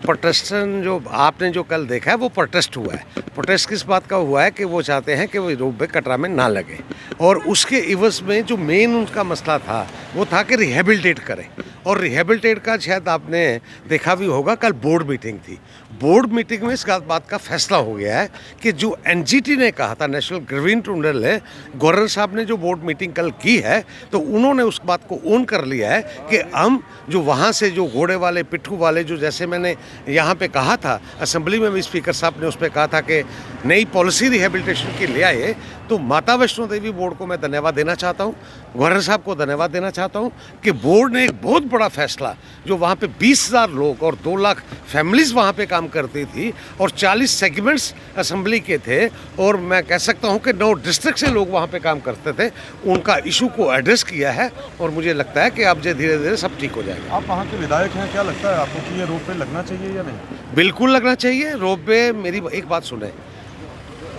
प्रोटेस्टन जो आपने जो कल देखा है वो प्रोटेस्ट हुआ है। प्रोटेस्ट किस बात का हुआ है कि वो चाहते हैं कि वो रोपवे कटरा में ना लगे, और उसके इवज़ में जो मेन उनका मसला था वो था कि रिहेबिलिटेट करें। और रिहेबिलिटेट का शायद आपने देखा भी होगा, कल बोर्ड मीटिंग थी। बोर्ड मीटिंग में इस बात का फैसला हो गया है कि जो एनजीटी ने कहा था, नेशनल ग्रीन ट्रिब्यूनल ने, गवर्नर साहब ने जो बोर्ड मीटिंग कल की है, तो उन्होंने उस बात को ओन कर लिया है कि हम जो वहाँ से जो घोड़े वाले पिट्ठू वाले जो, जैसे मैंने यहाँ पे कहा था असेंबली में भी, स्पीकर साहब ने उस पर कहा था कि नई पॉलिसी रिहेबिलिटेशन की ले आए, तो माता वैष्णो देवी बोर्ड को मैं धन्यवाद देना चाहता हूँ, गवर्नर साहब को धन्यवाद देना चाहता हूँ कि बोर्ड ने एक बहुत बड़ा फैसला, जो वहाँ पे 20,000 लोग और 2 लाख फैमिलीज़ वहाँ पे काम करती थी और 40 सेगमेंट्स असेंबली के थे, और मैं कह सकता हूँ कि 9 डिस्ट्रिक्ट से लोग वहाँ पे काम करते थे, उनका इशू को एड्रेस किया है। और मुझे लगता है कि अब धीरे धीरे सब ठीक हो जाएगा। आप वहाँ के विधायक हैं, क्या लगता है आपको कि ये रोपवे लगना चाहिए या नहीं? बिल्कुल लगना चाहिए रोपवे। मेरी एक बात सुने,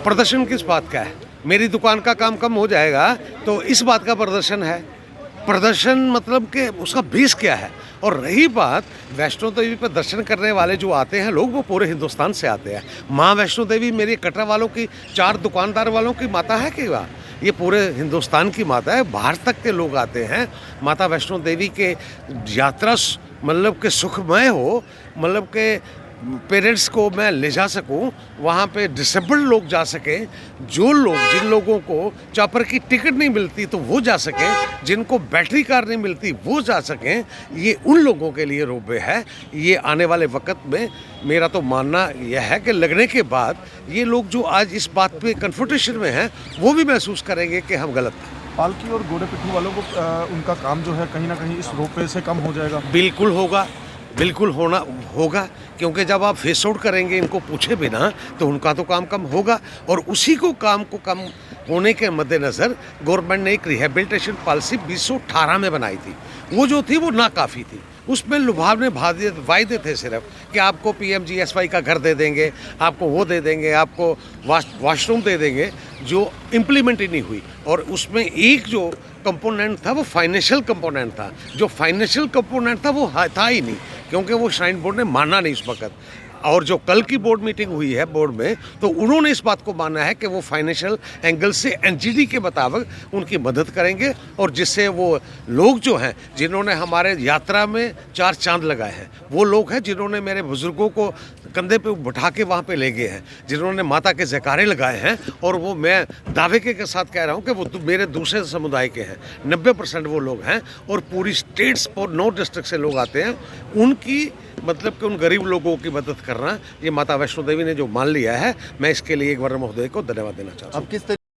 प्रदर्शन किस बात का है? मेरी दुकान का काम कम हो जाएगा तो इस बात का प्रदर्शन है। प्रदर्शन मतलब कि उसका बेस क्या है? और रही बात वैष्णो देवी पर दर्शन करने वाले जो आते हैं लोग, वो पूरे हिंदुस्तान से आते हैं। माँ वैष्णो देवी मेरी कटरा वालों की, 4 दुकानदार वालों की माता है कि वाह, ये पूरे हिंदुस्तान की माता है। बाहर तक के लोग आते हैं। माता वैष्णो देवी के यात्रा मतलब कि सुखमय हो, मतलब कि पेरेंट्स को मैं ले जा सकूं, वहाँ पे डिसेबल्ड लोग जा सकें, जो लोग, जिन लोगों को चॉपर की टिकट नहीं मिलती तो वो जा सकें, जिनको बैटरी कार नहीं मिलती वो जा सकें, ये उन लोगों के लिए रोपवे है। ये आने वाले वक्त में मेरा तो मानना यह है कि लगने के बाद ये लोग जो आज इस बात पे कन्फ्रंटेशन में हैं, वो भी महसूस करेंगे कि हम गलत हैं। पालकी और घोड़े पिट्ठू वालों को उनका काम जो है कहीं ना कहीं इस रोपवे से कम हो जाएगा। बिल्कुल होगा, बिल्कुल होगा, क्योंकि जब आप फेस आउट करेंगे इनको पूछे बिना, तो उनका तो काम कम होगा। और उसी को काम को कम होने के मद्देनज़र गवर्नमेंट ने एक रिहेबिलिटेशन पॉलिसी 2018 में बनाई थी। वो जो थी वो नाकाफ़ी थी। उसमें लुभावने वायदे थे सिर्फ कि आपको PMGSY का घर दे देंगे, आपको वो दे देंगे, आपको वॉशरूम दे देंगे, जो इम्प्लीमेंट ही नहीं हुई। और उसमें एक जो कंपोनेंट था वो फाइनेंशियल कंपोनेंट था। जो फाइनेंशियल कंपोनेंट था वो था ही नहीं, क्योंकि वो श्राइन बोर्ड ने माना नहीं उस वक्त। और जो कल की बोर्ड मीटिंग हुई है बोर्ड में, तो उन्होंने इस बात को माना है कि वो फाइनेंशियल एंगल से NGT के मुताबिक उनकी मदद करेंगे, और जिससे वो लोग जो हैं जिन्होंने हमारे यात्रा में 4 चांद लगाए हैं, वो लोग हैं जिन्होंने मेरे बुज़ुर्गों को कंधे पे बिठा के वहाँ पे ले गए हैं, जिन्होंने माता के जयकारे लगाए हैं, और वो मैं दावे के साथ कह रहा हूँ कि वो मेरे दूसरे समुदाय के हैं। 90% वो लोग हैं, और पूरी स्टेट्स और 9 डिस्ट्रिक्ट से लोग आते हैं। उनकी मतलब कि उन गरीब लोगों की मदद करना, ये माता वैष्णो देवी ने जो मान लिया है, मैं इसके लिए गवर्नर महोदय को धन्यवाद देना चाहता हूँ।